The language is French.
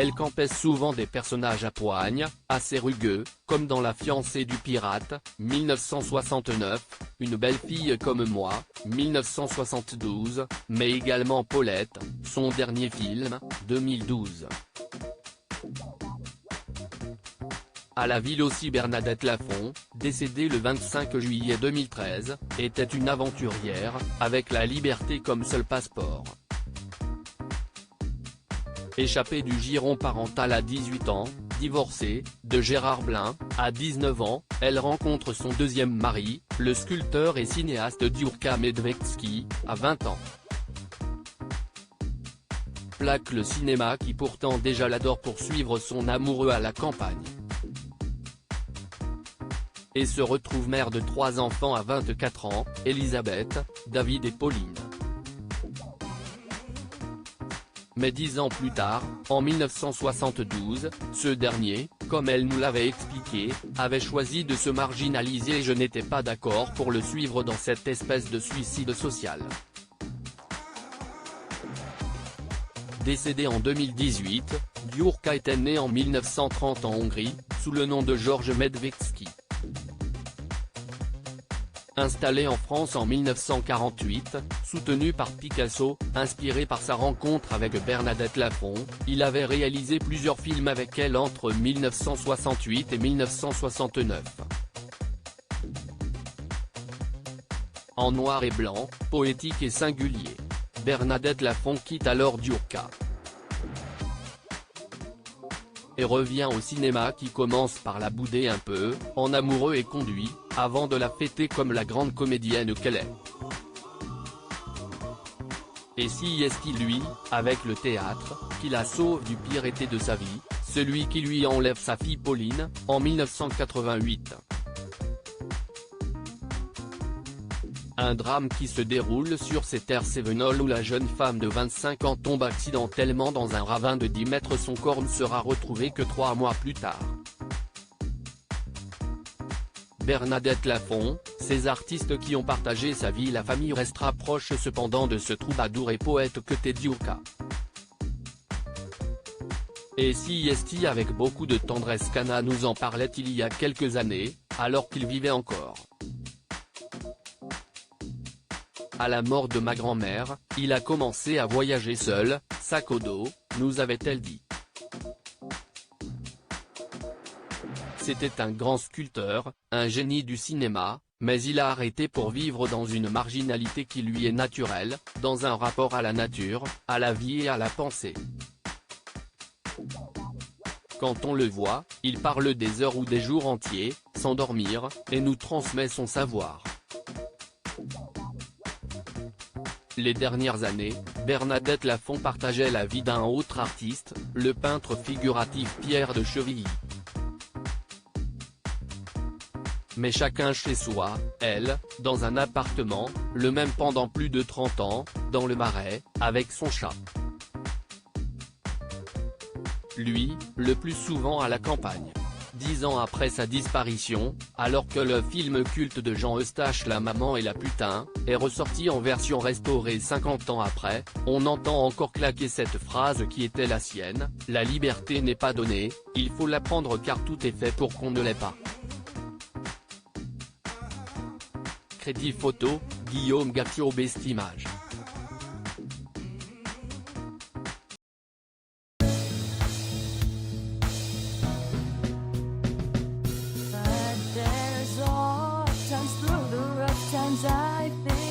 elle campait souvent des personnages à poigne, assez rugueux, comme dans La fiancée du pirate, 1969, Une belle fille comme moi, 1972, mais également Paulette, son dernier film, 2012. À la ville aussi Bernadette Lafont, décédée le 25 juillet 2013, était une aventurière, avec la liberté comme seul passeport. Échappée du giron parental à 18 ans, divorcée, de Gérard Blin, à 19 ans, elle rencontre son deuxième mari, le sculpteur et cinéaste Diurka Medvedski, à 20 ans. Plaque le cinéma qui pourtant déjà l'adore pour suivre son amoureux à la campagne. Et se retrouve mère de 3 enfants à 24 ans, Elisabeth, David et Pauline. Mais 10 ans plus tard, en 1972, ce dernier, comme elle nous l'avait expliqué, avait choisi de se marginaliser et je n'étais pas d'accord pour le suivre dans cette espèce de suicide social. Décédé en 2018, Diurka était né en 1930 en Hongrie, sous le nom de George Medvedski. Installé en France en 1948, soutenu par Picasso, inspiré par sa rencontre avec Bernadette Lafont, il avait réalisé plusieurs films avec elle entre 1968 et 1969. En noir et blanc, poétique et singulier, Bernadette Lafont quitte alors Diurka et revient au cinéma qui commence par la bouder un peu, en amoureux et conduit, avant de la fêter comme la grande comédienne qu'elle est. Et si est-il lui, avec le théâtre, qui la sauve du pire été de sa vie, celui qui lui enlève sa fille Pauline, en 1988. Un drame qui se déroule sur ces terres cévenoles où la jeune femme de 25 ans tombe accidentellement dans un ravin de 10 mètres. Son corps ne sera retrouvé que 3 mois plus tard. Bernadette Lafont, ces artistes qui ont partagé sa vie. La famille restera proche cependant de ce troubadour et poète que t'es Diurka. Et si est avec beaucoup de tendresse qu'Anna nous en parlait il y a quelques années, alors qu'il vivait encore. À la mort de ma grand-mère, il a commencé à voyager seul, sac au dos, nous avait-elle dit. C'était un grand sculpteur, un génie du cinéma, mais il a arrêté pour vivre dans une marginalité qui lui est naturelle, dans un rapport à la nature, à la vie et à la pensée. Quand on le voit, il parle des heures ou des jours entiers, sans dormir, et nous transmet son savoir. Les dernières années, Bernadette Lafont partageait la vie d'un autre artiste, le peintre figuratif Pierre de Chevilly. Mais chacun chez soi, elle, dans un appartement, le même pendant plus de 30 ans, dans le Marais, avec son chat. Lui, le plus souvent à la campagne. 10 ans après sa disparition, alors que le film culte de Jean Eustache La Maman et la Putain, est ressorti en version restaurée 50 ans après, on entend encore claquer cette phrase qui était la sienne, « La liberté n'est pas donnée, il faut la prendre car tout est fait pour qu'on ne l'ait pas ». Crédit photo, Guillaume Gaccio. Best Image. I've been